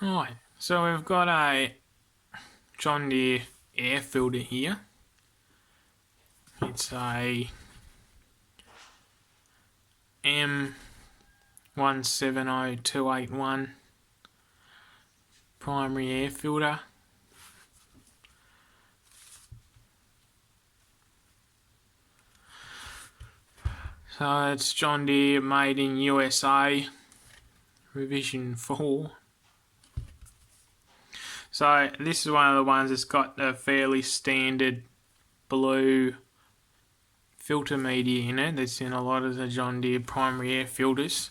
Right, so we've got a John Deere air filter here. It's a M170281 primary air filter. So it's John Deere, made in USA, revision 4. So this is one of the ones that's got a fairly standard blue filter media in it that's in a lot of the John Deere primary air filters.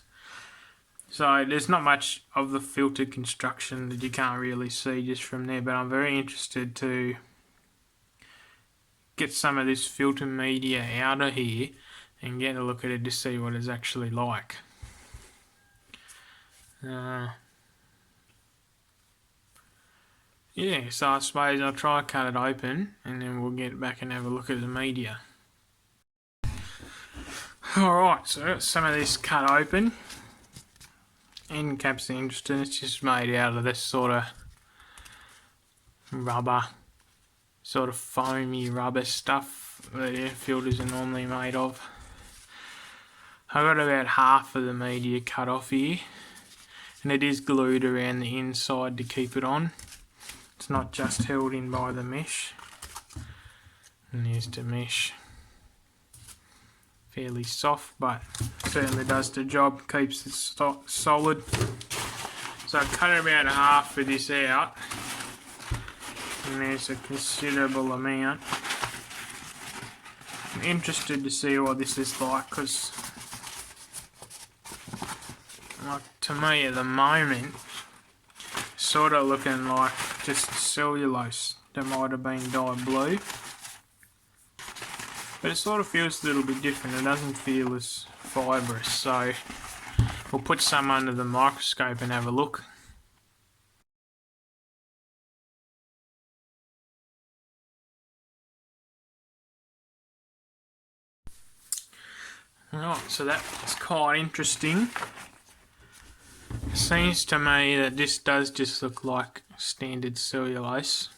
So there's not much of the filter construction that you can't really see just from there, but I'm very interested to get some of this filter media out of here and get a look at it to see what it's actually like. Yeah, so I suppose I'll try to cut it open and then we'll get back and have a look at the media. Alright, so some of this cut open. End cap's interesting, it's just made out of this sort of rubber, sort of foamy rubber stuff that air filters are normally made of. I've got about half of the media cut off here, and it is glued around the inside to keep it on. It's not just held in by the mesh. And here's the mesh. Fairly soft, but certainly does the job, keeps it solid. So I cut about half of this out, and there's a considerable amount. I'm interested to see what this is like, because to me at the moment, it's sort of looking like just cellulose that might have been dyed blue. But it sort of feels a little bit different. It doesn't feel as fibrous, so we'll put some under the microscope and have a look. Right, so that's quite interesting. It seems to me that this does just look like standard cellulose.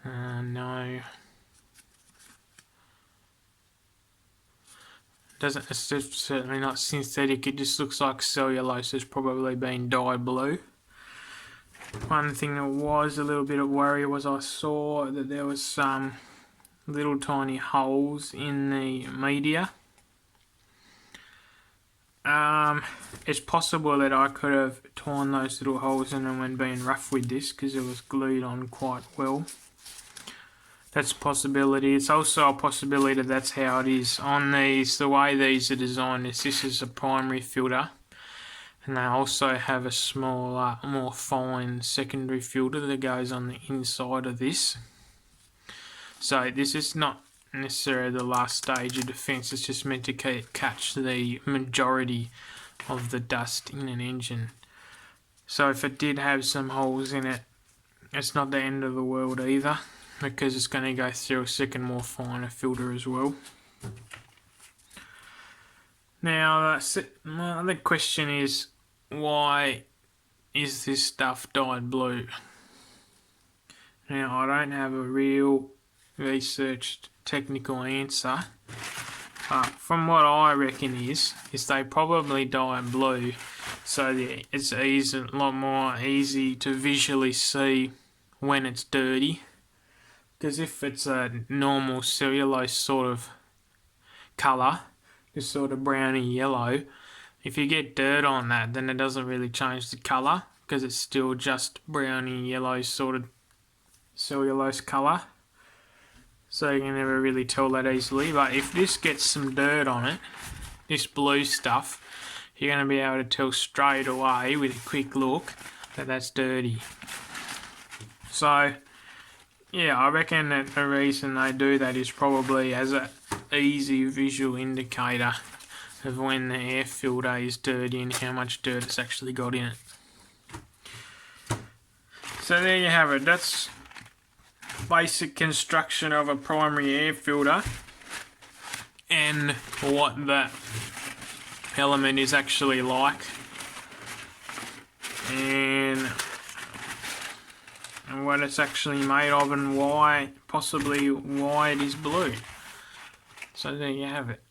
No. It's certainly not synthetic, it just looks like cellulose has probably been dyed blue. One thing that was a little bit of worry was I saw that there was some little tiny holes in the media. It's possible that I could have torn those little holes in them when being rough with this, because it was glued on quite well. That's a possibility. It's also a possibility that that's how it is. On these, the way these are designed is this is a primary filter, and they also have a smaller, more fine secondary filter that goes on the inside of this. So this is not necessarily the last stage of defence, it's just meant to catch the majority of the dust in an engine. So if it did have some holes in it, it's not the end of the world either, because it's going to go through a second, more finer filter as well. Now, my other question is, why is this stuff dyed blue? Now, I don't have a real researched technical answer, but from what I reckon is they probably dye it blue so that it's a lot more easy to visually see when it's dirty. Because if it's a normal cellulose sort of colour, just sort of browny yellow, if you get dirt on that, then it doesn't really change the colour, because it's still just browny yellow sort of cellulose colour. So you can never really tell that easily. But if this gets some dirt on it, this blue stuff, you're going to be able to tell straight away with a quick look that that's dirty. So yeah, I reckon that the reason they do that is probably as an easy visual indicator of when the air filter is dirty and how much dirt it's actually got in it. So there you have it. That's basic construction of a primary air filter and what that element is actually like. and what it's actually made of and why, possibly why it is blue. So there you have it.